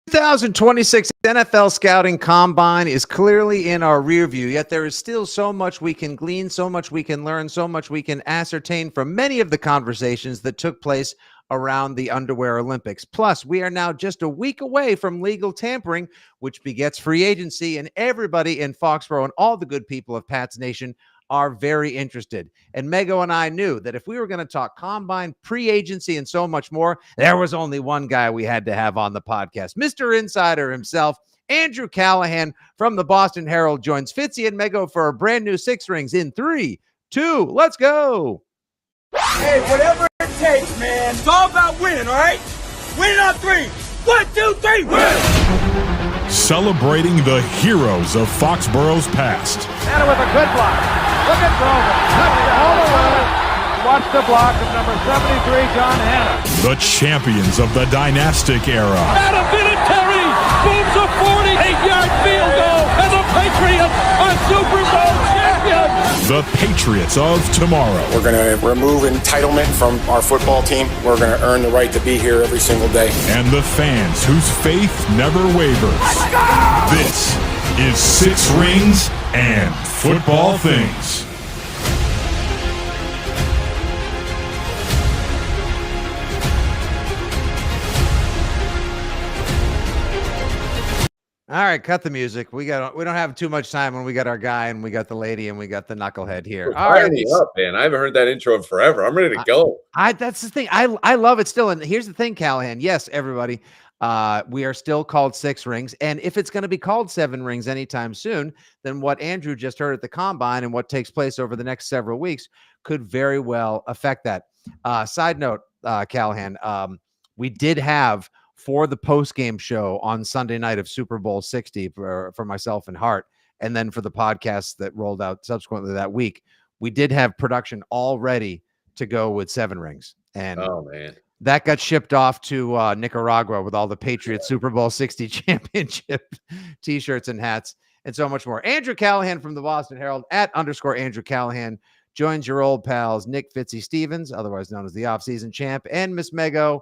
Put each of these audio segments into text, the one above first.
2026 NFL Scouting Combine is clearly in our rear view, yet there is still so much we can glean, so much we can learn, so much we can ascertain from many of the conversations that took place around the Underwear Olympics. Plus, we are now just a week away from legal tampering, which begets free agency, and everybody in Foxborough and all the good people of Pats Nation are very interested. And Mego and I knew that if we were going to talk combine, pre-agency, and so much more, there was only one guy we had to have on the podcast. Mr. Insider himself, Andrew Callahan from the Boston Herald, joins Fitzy and Mego for a brand new Six Rings in 3, 2, let's go. Hey, whatever it takes, man. It's all about winning, all right? Win on 3. 1, 2, 3, win! Celebrating the heroes of Foxborough's past. And with a good block. Look at Grover. All the way. Watch the block of number 73, John Hanna. The champions of the dynastic era. Adam Vinatieri booms a 48-yard field goal, and the Patriots are Super Bowl champions. The Patriots of tomorrow. We're going to remove entitlement from our football team. We're going to earn the right to be here every single day. And the fans whose faith never wavers. This is Six Rings and Football Things. All right, cut the music. We don't have too much time when we got our guy and we got the lady and we got the knucklehead here. All right, up, man. I haven't heard that intro in forever. I'm ready to go. That's the thing. I love it still. And here's the thing, Callahan. Yes, everybody. We are still called Six Rings. And if it's going to be called Seven Rings anytime soon, then what Andrew just heard at the Combine and what takes place over the next several weeks could very well affect that. Side note, Callahan, we did have for the post-game show on Sunday night of Super Bowl 60 for myself and Hart, and then for the podcast that rolled out subsequently that week, we did have production all ready to go with Seven Rings. And oh, man. That got shipped off to Nicaragua with all the Patriots Super Bowl 60 championship T-shirts and hats and so much more. Andrew Callahan from the Boston Herald at _Andrew Callahan joins your old pals Nick Fitzy Stevens, otherwise known as the offseason champ, and Miss Mego,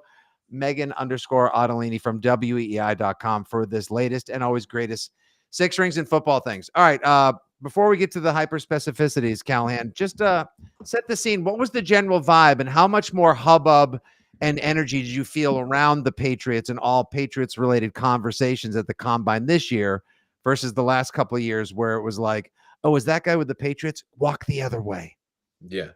Megan _Ottolini from WEEI.com for this latest and always greatest Six Rings and Football Things. All right, before we get to the hyper specificities, Callahan, just set the scene. What was the general vibe and how much more hubbub and energy did you feel around the Patriots and all Patriots related conversations at the Combine this year versus the last couple of years where it was like, oh, is that guy with the Patriots? Walk the other way. Yeah.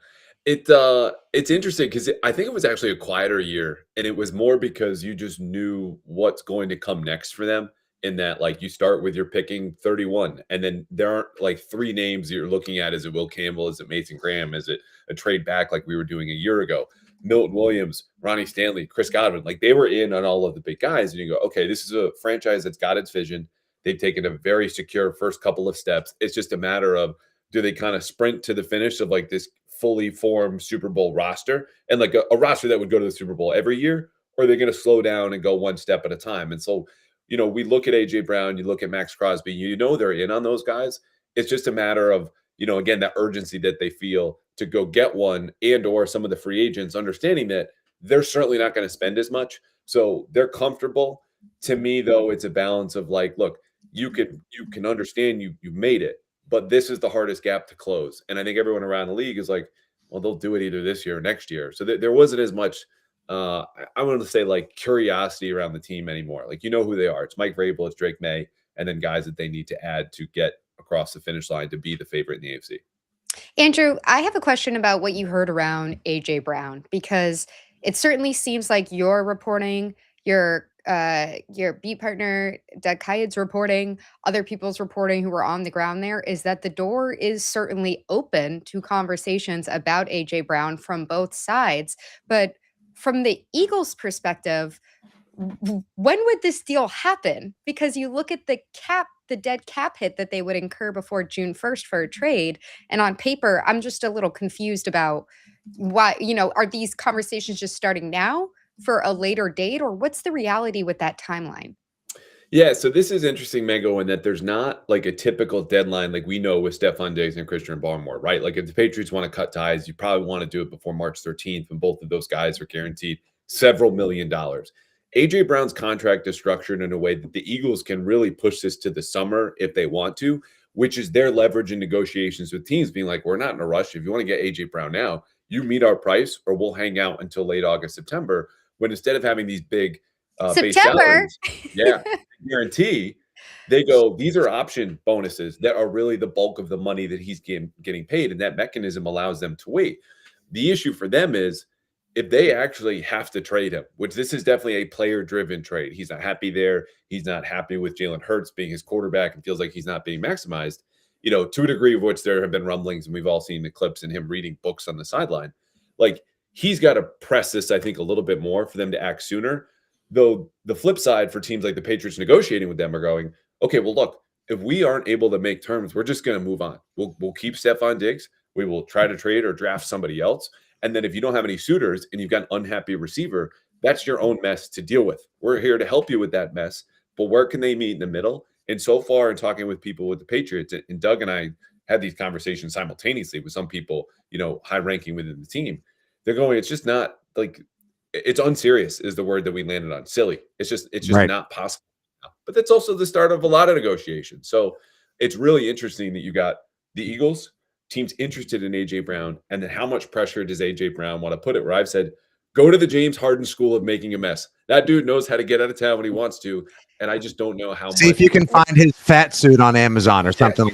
It's interesting because I think it was actually a quieter year, and it was more because you just knew what's going to come next for them. In that, like, you start with your picking 31, and then there aren't like 3 names you're looking at. Is it Will Campbell? Is it Mason Graham? Is it a trade back like we were doing a year ago? Milton Williams, Ronnie Stanley, Chris Godwin, like they were in on all of the big guys, and you go, okay, this is a franchise that's got its vision. They've taken a very secure first couple of steps. It's just a matter of, do they kind of sprint to the finish of like this fully formed Super Bowl roster and like a roster that would go to the Super Bowl every year, or are they going to slow down and go one step at a time? And so, you know, we look at AJ Brown, you look at Max Crosby, you know, they're in on those guys. It's just a matter of, you know, again, that urgency that they feel to go get one, and or some of the free agents understanding that they're certainly not going to spend as much. So they're comfortable. To me, though, it's a balance of like, look, you can understand you made it, but this is the hardest gap to close. And I think everyone around the league is like, well, they'll do it either this year or next year. So there wasn't as much, I want to say, like, curiosity around the team anymore. Like, you know who they are. It's Mike Vrabel, it's Drake May, and then guys that they need to add to get across the finish line to be the favorite in the AFC. Andrew, I have a question about what you heard around AJ Brown, because it certainly seems like you're reporting, your beat partner Doug Kyed's reporting, other people's reporting who were on the ground there, is that the door is certainly open to conversations about AJ Brown from both sides. But from the Eagles' perspective, when would this deal happen? Because you look at the dead cap hit that they would incur before June 1st for a trade. And on paper, I'm just a little confused about why, are these conversations just starting now for a later date, or what's the reality with that timeline? Yeah, so this is interesting, Mego, in that there's not like a typical deadline like we know with Stephon Diggs and Christian Barmore, right? Like if the Patriots want to cut ties, you probably want to do it before March 13th when both of those guys are guaranteed several $1 million. AJ Brown's contract is structured in a way that the Eagles can really push this to the summer if they want to, which is their leverage in negotiations with teams being like, we're not in a rush. If you want to get AJ Brown now, you meet our price or we'll hang out until late August, September. When instead of having these big base September. salaries, guarantee, they go, these are option bonuses that are really the bulk of the money that he's getting paid. And that mechanism allows them to wait. The issue for them is if they actually have to trade him, which this is definitely a player-driven trade. He's not happy there. He's not happy with Jalen Hurts being his quarterback and feels like he's not being maximized, to a degree of which there have been rumblings, and we've all seen the clips and him reading books on the sideline. Like, he's got to press this, I think, a little bit more for them to act sooner. Though the flip side for teams like the Patriots negotiating with them are going, okay, well, look, if we aren't able to make terms, we're just going to move on. We'll keep Stephon Diggs. We will try to trade or draft somebody else. And then if you don't have any suitors and you've got an unhappy receiver, that's your own mess to deal with. We're here to help you with that mess. But where can they meet in the middle? And so far in talking with people with the Patriots, and Doug and I had these conversations simultaneously with some people, high ranking within the team. They're going, it's just not like, it's unserious is the word that we landed on. Silly. It's just right. Not possible. But that's also the start of a lot of negotiations. So it's really interesting that you got the Eagles, teams interested in A.J. Brown, and then how much pressure does A.J. Brown want to put it where I've said, go to the James Harden school of making a mess. That dude knows how to get out of town when he wants to, and I just don't know how See if you can find his fat suit on Amazon or something.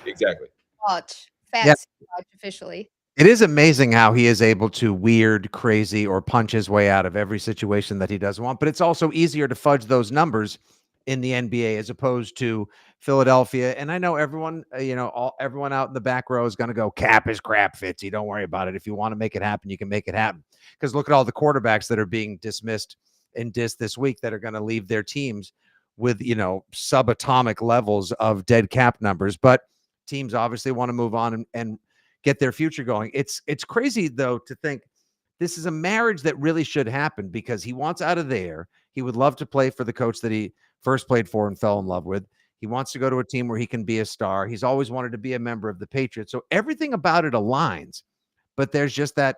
Exactly. Watch. Fat suit watch officially. It is amazing how he is able to weird, crazy, or punch his way out of every situation that he doesn't want, but it's also easier to fudge those numbers in the NBA as opposed to Philadelphia. And I know everyone, everyone out in the back row is going to go, cap is crap, Fitzy. Don't worry about it. If you want to make it happen, you can make it happen. Because look at all the quarterbacks that are being dismissed and dissed this week that are going to leave their teams with, subatomic levels of dead cap numbers. But teams obviously want to move on and get their future going. It's crazy, though, to think this is a marriage that really should happen because he wants out of there. He would love to play for the coach that he first played for and fell in love with. He wants to go to a team where he can be a star. He's always wanted to be a member of the Patriots. So everything about it aligns, but there's just that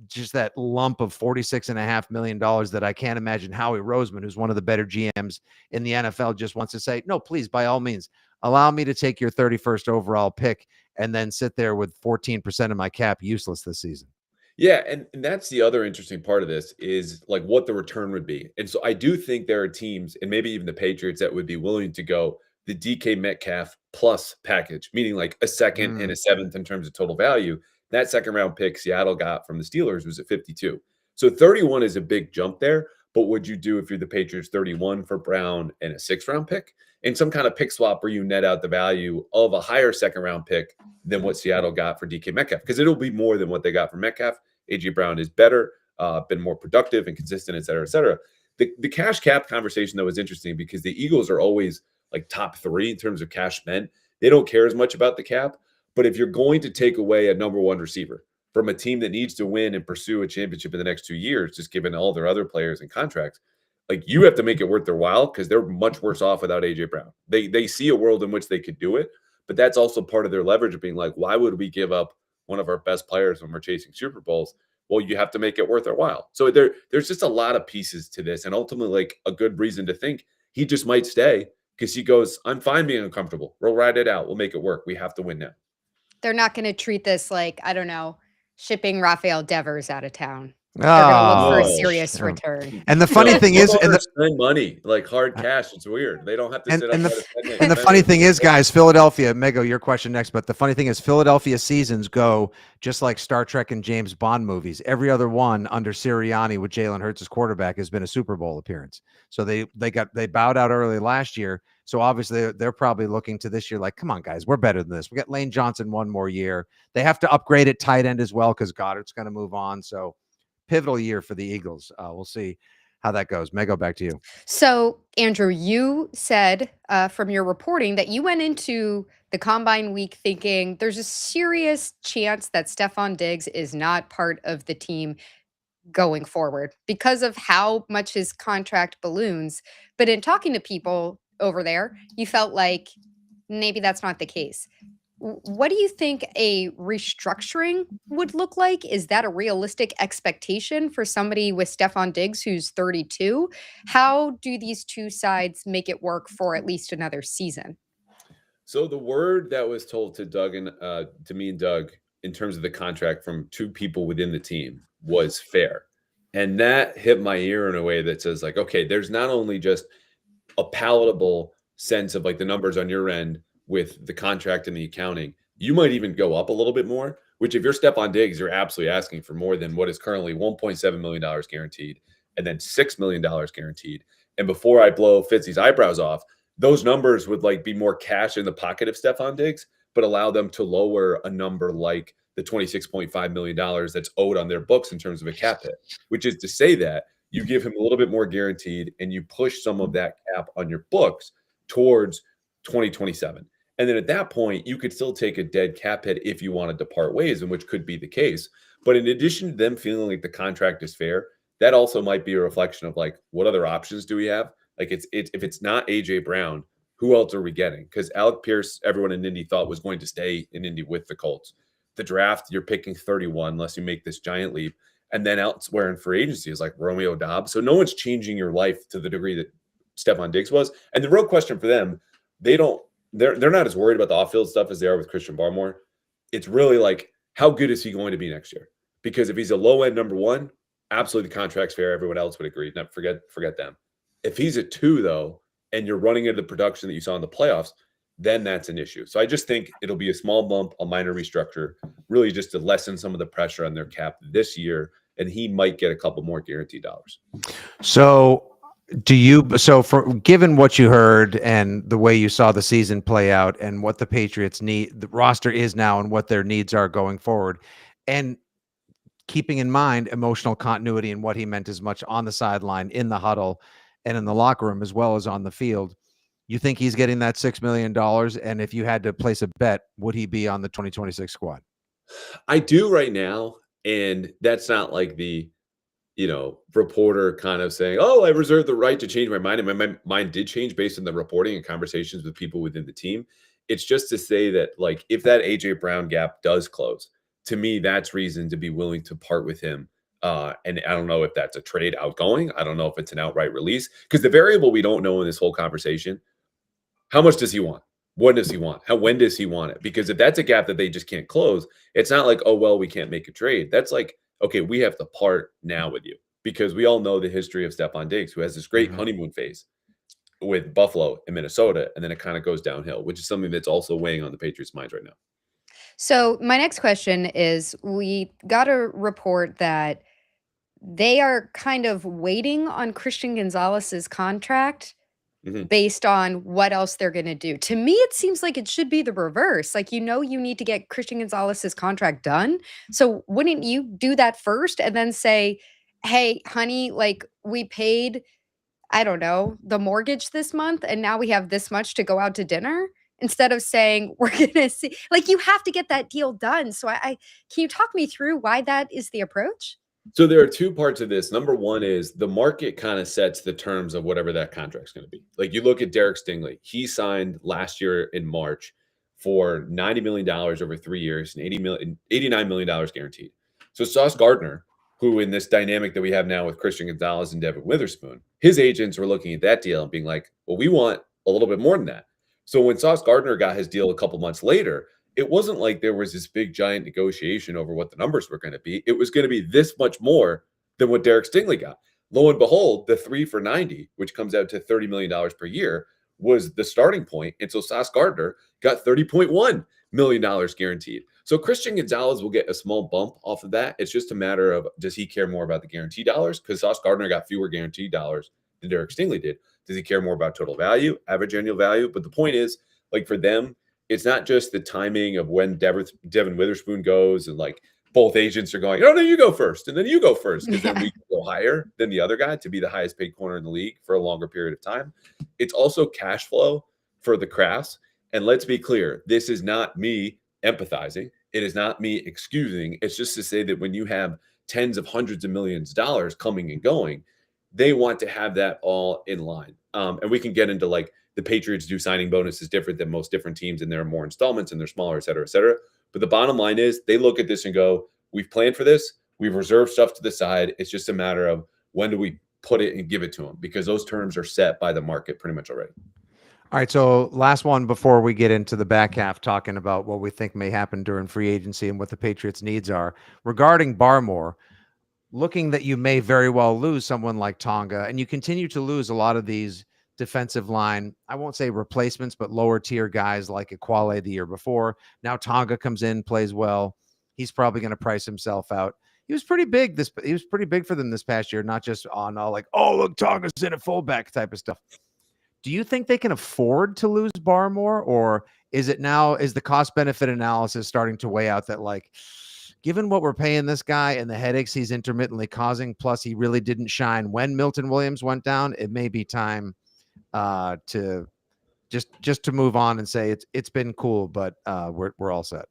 just that lump of $46.5 million that I can't imagine Howie Roseman, who's one of the better GMs in the NFL, just wants to say, no, please, by all means, allow me to take your 31st overall pick and then sit there with 14% of my cap useless this season. Yeah, and that's the other interesting part of this is like what the return would be. And so I do think there are teams, and maybe even the Patriots, that would be willing to go the DK Metcalf plus package, meaning like a second and a seventh in terms of total value. That second round pick Seattle got from the Steelers was at 52. So 31 is a big jump there. But would you do if you're the Patriots 31 for Brown and a 6th round pick? And some kind of pick swap where you net out the value of a higher 2nd round pick than what Seattle got for DK Metcalf, because it'll be more than what they got for Metcalf. A.J. Brown is better, been more productive and consistent, et cetera, et cetera. The cash cap conversation, though, is interesting because the Eagles are always like top 3 in terms of cash spent. They don't care as much about the cap. But if you're going to take away a number 1 receiver from a team that needs to win and pursue a championship in the next 2 years, just given all their other players and contracts, like you have to make it worth their while because they're much worse off without A.J. Brown. They see a world in which they could do it, but that's also part of their leverage of being like, why would we give up one of our best players when we're chasing Super Bowls? Well, you have to make it worth their while. So there's just a lot of pieces to this, and ultimately, like a good reason to think he just might stay because he goes, I'm fine being uncomfortable. We'll ride it out. We'll make it work. We have to win now. They're not going to treat this like, I don't know, shipping Rafael Devers out of town. They're going to look for a serious return. And the funny thing is, spend money like hard cash. It's weird. They don't have to sit up. And the funny thing is, guys, Philadelphia, Mego, your question next. But the funny thing is, Philadelphia seasons go just like Star Trek and James Bond movies. Every other one under Sirianni with Jalen Hurts as quarterback has been a Super Bowl appearance. So they bowed out early last year. So obviously they're probably looking to this year like, come on, guys, we're better than this. We got Lane Johnson 1 more year. They have to upgrade at tight end as well because Goddard's going to move on. So pivotal year for the Eagles. We'll see how that goes. Mego, back to you. So, Andrew, you said from your reporting that you went into the Combine week thinking there's a serious chance that Stephon Diggs is not part of the team going forward because of how much his contract balloons. But in talking to people over there, you felt like maybe that's not the case. What do you think a restructuring would look like? Is that a realistic expectation for somebody with Stephon Diggs who's 32? How do these two sides make it work for at least another season? So the word that was told to Doug and to me and Doug in terms of the contract from two people within the team was fair. And that hit my ear in a way that says like, okay, there's not only just a palatable sense of like the numbers on your end with the contract and the accounting, you might even go up a little bit more, which if you're Stephon Diggs, you're absolutely asking for more than what is currently $1.7 million guaranteed and then $6 million guaranteed. And before I blow Fitzy's eyebrows off, those numbers would like be more cash in the pocket of Stephon Diggs, but allow them to lower a number like the $26.5 million that's owed on their books in terms of a cap hit, which is to say that you give him a little bit more guaranteed and you push some of that cap on your books towards 2027. And then at that point, you could still take a dead cap hit if you wanted to part ways, and which could be the case. But in addition to them feeling like the contract is fair, that also might be a reflection of like, what other options do we have? Like it's if it's not AJ Brown, who else are we getting? Because Alec Pierce, everyone in Indy thought was going to stay in Indy with the Colts. The draft, you're picking 31 unless you make this giant leap. And then elsewhere in free agency is like Romeo Dobbs. So no one's changing your life to the degree that Stephon Diggs was. And the real question for them, they're not as worried about the off-field stuff as they are with Christian Barmore. It's really like, how good is he going to be next year? Because if he's a low-end number one, absolutely the contract's fair. Everyone else would agree. Not forget them. If he's a 2, though, and you're running into the production that you saw in the playoffs, then that's an issue. So I just think it'll be a small bump, a minor restructure, really just to lessen some of the pressure on their cap this year, and he might get a couple more guaranteed dollars. So for given what you heard and the way you saw the season play out and what the Patriots need, the roster is now and what their needs are going forward, and keeping in mind emotional continuity and what he meant as much on the sideline, in the huddle, and in the locker room, as well as on the field, you think he's getting that $6 million? And if you had to place a bet, would he be on the 2026 squad? I do right now. And that's not like the, reporter kind of saying, oh, I reserve the right to change my mind. And my mind did change based on the reporting and conversations with people within the team. It's just to say that, like, if that AJ Brown gap does close, to me, that's reason to be willing to part with him. And I don't know if that's a trade outgoing. I don't know if it's an outright release, because the variable we don't know in this whole conversation, how much does he want? When does he want? When does he want it? Because if that's a gap that they just can't close, it's not like, oh, well, we can't make a trade. That's like, okay, we have to part now with you, because we all know the history of Stephon Diggs, who has this great honeymoon phase with Buffalo and Minnesota, and then it kind of goes downhill, which is something that's also weighing on the Patriots' minds right now. So my next question is, we got a report that they are kind of waiting on Christian Gonzalez's contract based on what else they're going to do. To me, it seems like it should be the reverse. Like, you need to get Christian Gonzalez's contract done. So wouldn't you do that first and then say, hey, honey, like, we paid, I don't know, the mortgage this month, and now we have this much to go out to dinner? Instead of saying, we're going to see, like, you have to get that deal done. So can you talk me through why that is the approach? So there are two parts of this. Number one is the market kind of sets the terms of whatever that contract's going to be. Like, you look at Derek Stingley. He signed last year in March for $90 million over 3 years and $89 million guaranteed. So Sauce Gardner, who in this dynamic that we have now with Christian Gonzalez and Devin Witherspoon, his agents were looking at that deal and being like, well, we want a little bit more than that. So when Sauce Gardner got his deal a couple months later, it wasn't like there was this big giant negotiation over what the numbers were going to be. It was going to be this much more than what Derek Stingley got. Lo and behold, the 3 for 90, which comes out to $30 million per year, was the starting point. And so Sauce Gardner got $30.1 million guaranteed. So Christian Gonzalez will get a small bump off of that. It's just a matter of, does he care more about the guaranteed dollars? Because Sauce Gardner got fewer guaranteed dollars than Derek Stingley did. Does he care more about total value, average annual value? But the point is, like, for them, it's not just the timing of when Devin Witherspoon goes and like both agents are going, oh, no, you go first. And then you go first, because then we can go higher than the other guy to be the highest paid corner in the league for a longer period of time. It's also cash flow for the Crafts. And let's be clear, this is not me empathizing. It is not me excusing. It's just to say that when you have tens of hundreds of millions of dollars coming and going, they want to have that all in line. And we can get into like the Patriots do signing bonuses different than most different teams, and there are more installments and they're smaller, et cetera, et cetera. But the bottom line is they look at this and go, we've planned for this. We've reserved stuff to the side. It's just a matter of when do we put it and give it to them, because those terms are set by the market pretty much already. All right, so last one before we get into the back half, talking about what we think may happen during free agency and what the Patriots' needs are. Regarding Barmore, looking that you may very well lose someone like Tonga, and you continue to lose a lot of these defensive line, I won't say replacements, but lower tier guys like Equale the year before. Now Tonga comes in, plays well. He's probably going to price himself out. He was pretty big. He was pretty big for them this past year, not just on all like, oh, look, Tonga's in at fullback type of stuff. Do you think they can afford to lose Barmore, or is the cost benefit analysis starting to weigh out that, like, given what we're paying this guy and the headaches he's intermittently causing, plus he really didn't shine when Milton Williams went down, it may be time to just to move on and say it's been cool, but we're all set.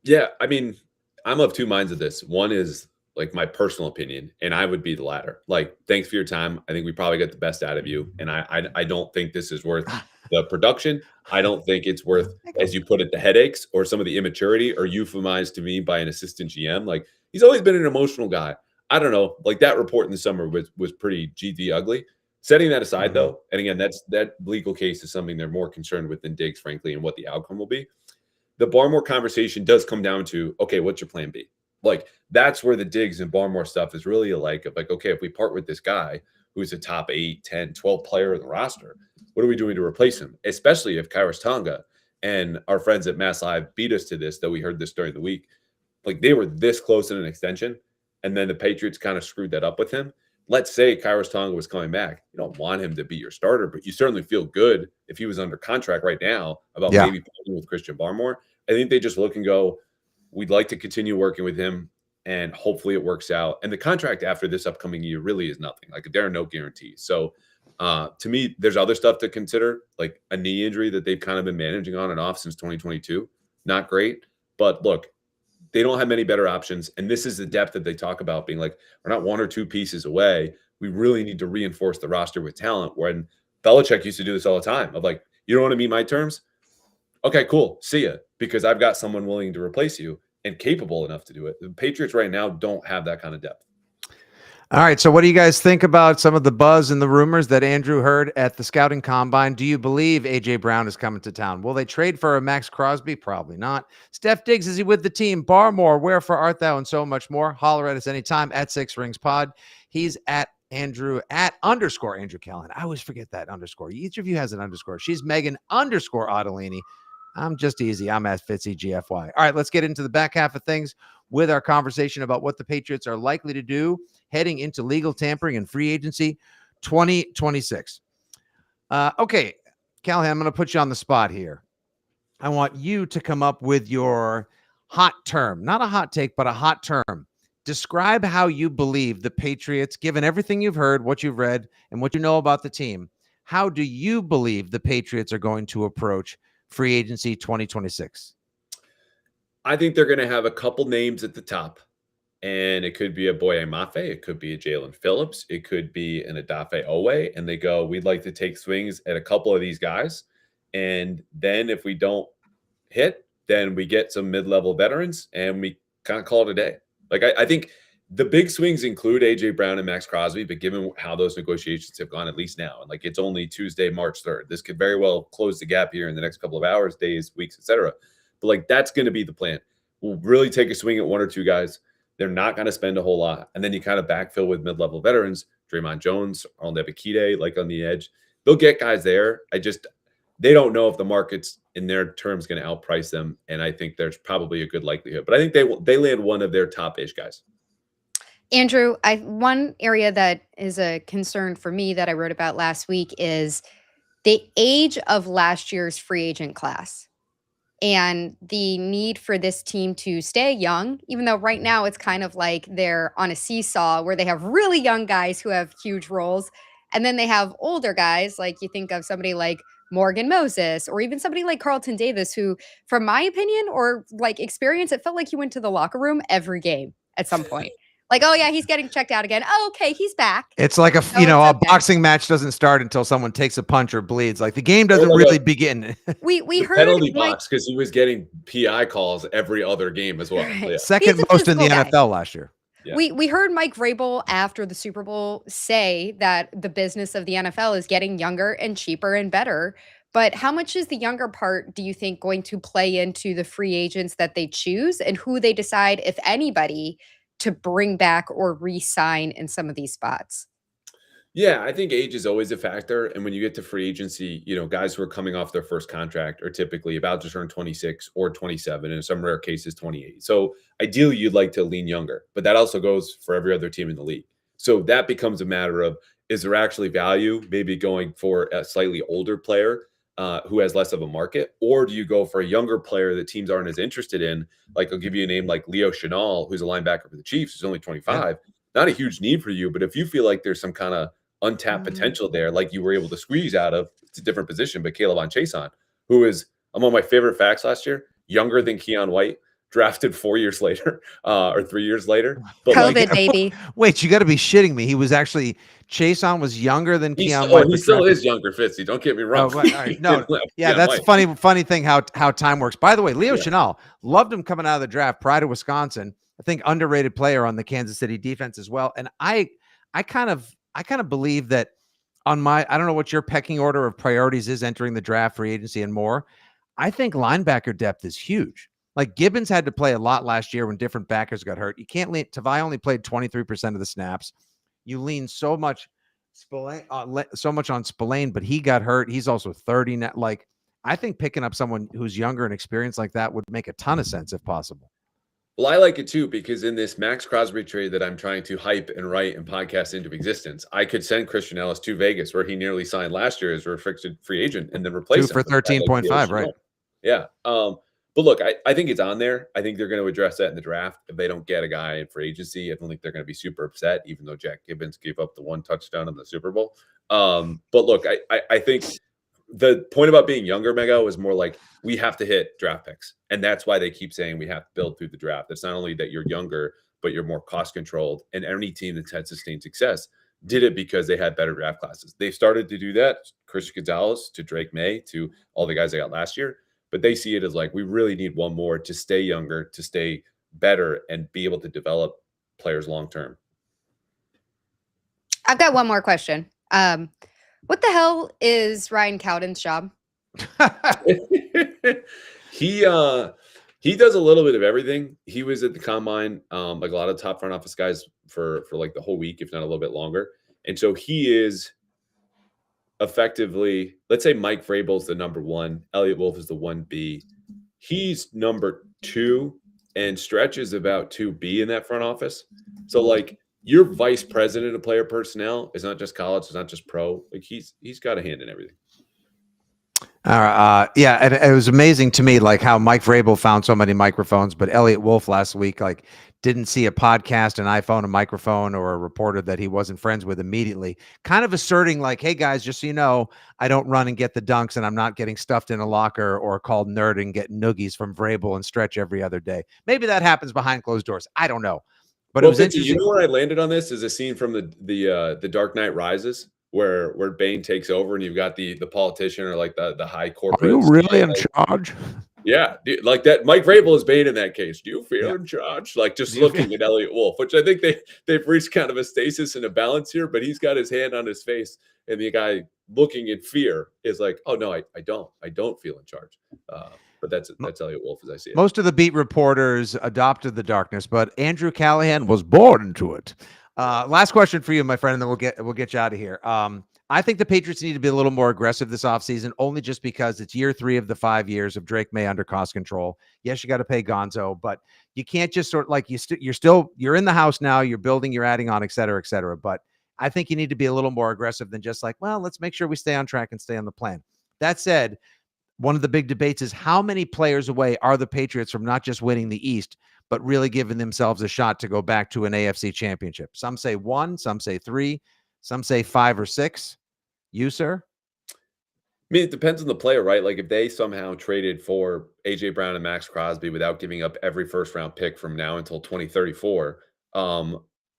Yeah, I mean, I'm of two minds of this. One is like my personal opinion, and I would be the latter. Like, thanks for your time. I think we probably got the best out of you, and I don't think this is worth the production. I don't think it's worth, as you put it, the headaches or some of the immaturity, or euphemized to me by an assistant GM. Like, he's always been an emotional guy. I don't know. Like, that report in the summer was pretty GD ugly. Setting that aside, though, and again, that legal case is something they're more concerned with than Diggs, frankly, and what the outcome will be. The Barmore conversation does come down to, okay, what's your plan B? Like, that's where the Diggs and Barmore stuff is really like, okay, if we part with this guy who's a top 8, 10, 12 player in the roster, what are we doing to replace him? Especially if Kairos Tonga and our friends at Mass Live beat us to this, though we heard this during the week. Like, they were this close in an extension, and then the Patriots kind of screwed that up with him. Let's say Kairos Tonga was coming back. You don't want him to be your starter, but you certainly feel good if he was under contract right now about maybe playing with Christian Barmore. I think they just look and go, we'd like to continue working with him, and hopefully it works out. And the contract after this upcoming year really is nothing. Like, there are no guarantees. So to me, there's other stuff to consider, like a knee injury that they've kind of been managing on and off since 2022. Not great. But look, they don't have many better options. And this is the depth that they talk about, being like, we're not one or two pieces away. We really need to reinforce the roster with talent. When Belichick used to do this all the time of like, you don't want to meet my terms? Okay, cool. See ya. Because I've got someone willing to replace you and capable enough to do it. The Patriots right now don't have that kind of depth. All right. So what do you guys think about some of the buzz and the rumors that Andrew heard at the scouting combine? Do you believe A.J. Brown is coming to town? Will they trade for a Max Crosby? Probably not. Steph Diggs, is he with the team? Barmore, wherefore art thou? And so much more. Holler at us anytime at 6 Rings Pod. He's at _Andrew Callahan. I always forget that underscore. Each of you has an underscore. She's Megan _Ottolini. I'm just easy. I'm at Fitzy GFY. All right, let's get into the back half of things with our conversation about what the Patriots are likely to do heading into legal tampering and free agency 2026. Okay, Callahan, I'm going to put you on the spot here. I want you to come up with your hot term, not a hot take, but a hot term. Describe how you believe the Patriots, given everything you've heard, what you've read, and what you know about the team, how do you believe the Patriots are going to approach free agency 2026? I think they're going to have a couple names at the top, and it could be a Boye Mafe, it could be a Jalen Phillips, it could be an Odafe Owe, and they go, we'd like to take swings at a couple of these guys, and then if we don't hit, then we get some mid-level veterans, and we kind of call it a day. Like, I think the big swings include A.J. Brown and Max Crosby, but given how those negotiations have gone, at least now, and like it's only Tuesday, March 3rd, this could very well close the gap here in the next couple of hours, days, weeks, etc. But like, that's going to be the plan. We'll really take a swing at one or two guys. They're not going to spend a whole lot. And then you kind of backfill with mid-level veterans, Draymond Jones, Arnold Ebiketie, like on the edge. They'll get guys there. They don't know if the market's in their terms going to outprice them. And I think there's probably a good likelihood. But I think they land one of their top-ish guys. Andrew, one area that is a concern for me that I wrote about last week is the age of last year's free agent class and the need for this team to stay young, even though right now it's kind of like they're on a seesaw where they have really young guys who have huge roles. And then they have older guys, like you think of somebody like Morgan Moses or even somebody like Carlton Davis, who, from my opinion or like experience, it felt like he went to the locker room every game at some point. Like, oh yeah, he's getting checked out again. Oh, okay, he's back. It's like a Oh, a it's okay. boxing match doesn't start until someone takes a punch or bleeds. Like the game Or doesn't like really a begin. We the heard penalty Mike. box because he was getting PI calls every other game as well. Right. Yeah. He's Second a most in the physical guy. NFL last year. Yeah. We heard Mike Vrabel after the Super Bowl say that the business of the NFL is getting younger and cheaper and better. But how much is the younger part, do you think, going to play into the free agents that they choose and who they decide, if anybody, to bring back or re-sign in some of these spots? Yeah, I think age is always a factor. And when you get to free agency, guys who are coming off their first contract are typically about to turn 26 or 27, and in some rare cases, 28. So ideally, you'd like to lean younger, but that also goes for every other team in the league. So that becomes a matter of, is there actually value maybe going for a slightly older player who has less of a market? Or do you go for a younger player that teams aren't as interested in? Like, I'll give you a name like Leo Chenal, who's a linebacker for the Chiefs, who's only 25. Not a huge need for you, but if you feel like there's some kind of untapped potential there, like you were able to squeeze out of, it's a different position, but Caleb Chason, who is among my favorite facts last year, younger than Keon White, drafted 4 years later or 3 years later. But COVID, baby. Wait, you got to be shitting me. He was actually, Chason was younger than Keon White. White. He still is younger, Fitzy. Don't get me wrong. Oh, all right. No, yeah, that's funny thing how time works. By the way, Leo Chenal, loved him coming out of the draft, pride of Wisconsin. I think underrated player on the Kansas City defense as well. And I kind of believe that I don't know what your pecking order of priorities is entering the draft, free agency, and more. I think linebacker depth is huge. Like Gibbons had to play a lot last year when different backers got hurt. You can't lean. Tavai only played 23% of the snaps. You lean so much on Spillane, but he got hurt. He's also 30 now. Like, I think picking up someone who's younger and experienced like that would make a ton of sense if possible. Well, I like it too, because in this Max Crosby trade that I'm trying to hype and write and podcast into existence, I could send Christian Ellis to Vegas, where he nearly signed last year as a restricted free agent, and then replace him for 13.5, right? Yeah. But look, I think it's on there. I think they're going to address that in the draft. If they don't get a guy in free agency, I don't think they're going to be super upset, even though Jack Gibbons gave up the one touchdown in the Super Bowl. But look, I think the point about being younger, Mego, is more like we have to hit draft picks. And that's why they keep saying we have to build through the draft. It's not only that you're younger, but you're more cost controlled. And any team that's had sustained success did it because they had better draft classes. They've started to do that. Christian Gonzalez to Drake May to all the guys they got last year. But they see it as like, we really need one more to stay younger, to stay better, and be able to develop players long-term. I've got one more question. What the hell is Ryan Cowden's job? He does a little bit of everything. He was at the combine, like a lot of top front office guys for like the whole week, if not a little bit longer. And so he is effectively, let's say Mike Vrabel's the number one, Elliott Wolf is the 1B. He's number 2, and Stretch is about 2B in that front office. So like your vice president of player personnel is not just college, it's not just pro. Like he's got a hand in everything. Yeah, and it was amazing to me, like how Mike Vrabel found so many microphones, but Elliott Wolf last week, like, didn't see a podcast, an iPhone, a microphone, or a reporter that he wasn't friends with immediately, kind of asserting like, hey guys, just so you know, I don't run and get the dunks, and I'm not getting stuffed in a locker or called nerd and get noogies from Vrabel and Stretch every other day. Maybe that happens behind closed doors. I don't know. But well, it was interesting. You know where I landed on this is a scene from the Dark Knight Rises, where Bane takes over and you've got the politician or like the high corporate. Are you really in charge? Yeah, like that. Mike Vrabel is Bane in that case. Do you feel in charge? Like just looking at Elliott Wolf, which I think they've reached kind of a stasis and a balance here, but he's got his hand on his face, and the guy looking in fear is like, oh no, I don't feel in charge. But that's Elliott Wolf as I see it. Most of the beat reporters adopted the darkness, but Andrew Callahan was born into it. Last question for you, my friend, and then we'll get you out of here. I think the Patriots need to be a little more aggressive this offseason, only just because it's year 3 of the 5 years of Drake May under cost control. Yes, you got to pay Gonzo, but you can't just sort of like you're in the house now, you're building, you're adding on, et cetera, et cetera. But I think you need to be a little more aggressive than just like, well, let's make sure we stay on track and stay on the plan. That said, one of the big debates is how many players away are the Patriots from not just winning the East, but really giving themselves a shot to go back to an AFC championship. Some say 1, some say 3, some say 5 or 6. You, sir? I mean, it depends on the player, right? Like if they somehow traded for A.J. Brown and Max Crosby without giving up every first-round pick from now until 2034,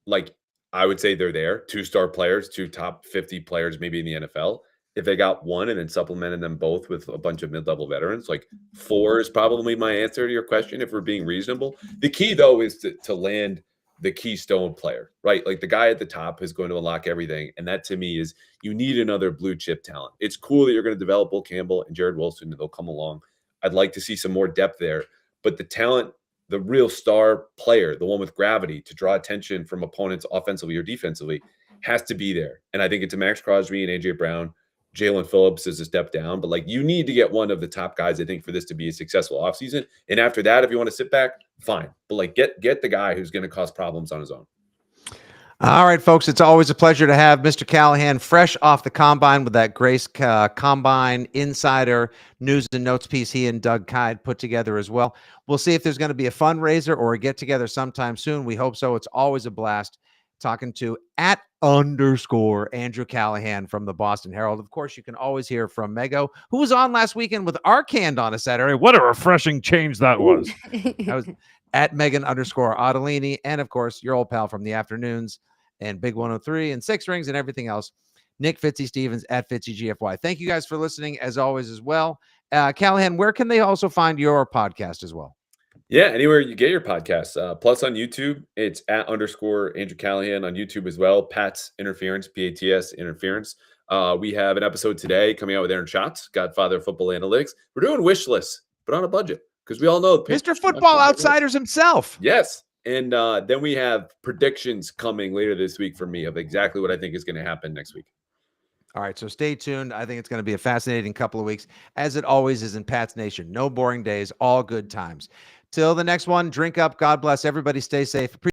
like I would say they're there. 2-star players, 2 top 50 players, maybe in the NFL. If they got one and then supplemented them both with a bunch of mid-level veterans, like 4 is probably my answer to your question if we're being reasonable. The key though is to land the keystone player, right? Like the guy at the top is going to unlock everything. And that to me is you need another blue chip talent. It's cool that you're going to develop Will Campbell and Jared Wilson and they'll come along. I'd like to see some more depth there, but the talent, the real star player, the one with gravity to draw attention from opponents offensively or defensively has to be there. And I think it's a Max Crosby and AJ Brown. Jalen Phillips is a step down, but like you need to get one of the top guys, I think, for this to be a successful offseason. And after that, if you want to sit back, fine. But like get the guy who's going to cause problems on his own. All right, folks, it's always a pleasure to have Mr. Callahan fresh off the combine with that Grace Combine Insider news and notes piece he and Doug Kide put together as well. We'll see if there's going to be a fundraiser or a get-together sometime soon. We hope so. It's always a blast talking to @_ Andrew Callahan from the Boston Herald. Of course, you can always hear from Mego, who was on last weekend with Arcand on a Saturday. What a refreshing change that was. That was @Megan_Ottolini. And of course, your old pal from the afternoons and Big 103 and Six Rings and everything else, Nick Fitzy Stevens @FitzyGFY. Thank you guys for listening as always as well. Callahan, where can they also find your podcast as well? Yeah, anywhere you get your podcasts. Plus on YouTube, it's @_ Andrew Callahan on YouTube as well. Pat's Interference, PATS Interference. We have an episode today coming out with Aaron Schatz, Godfather of Football Analytics. We're doing wish lists, but on a budget because we all know Mr. Football Outsiders himself. Yes. And then we have predictions coming later this week from me of exactly what I think is going to happen next week. All right, so stay tuned. I think it's going to be a fascinating couple of weeks, as it always is in Pat's Nation. No boring days, all good times. Till the next one, drink up. God bless everybody. Stay safe.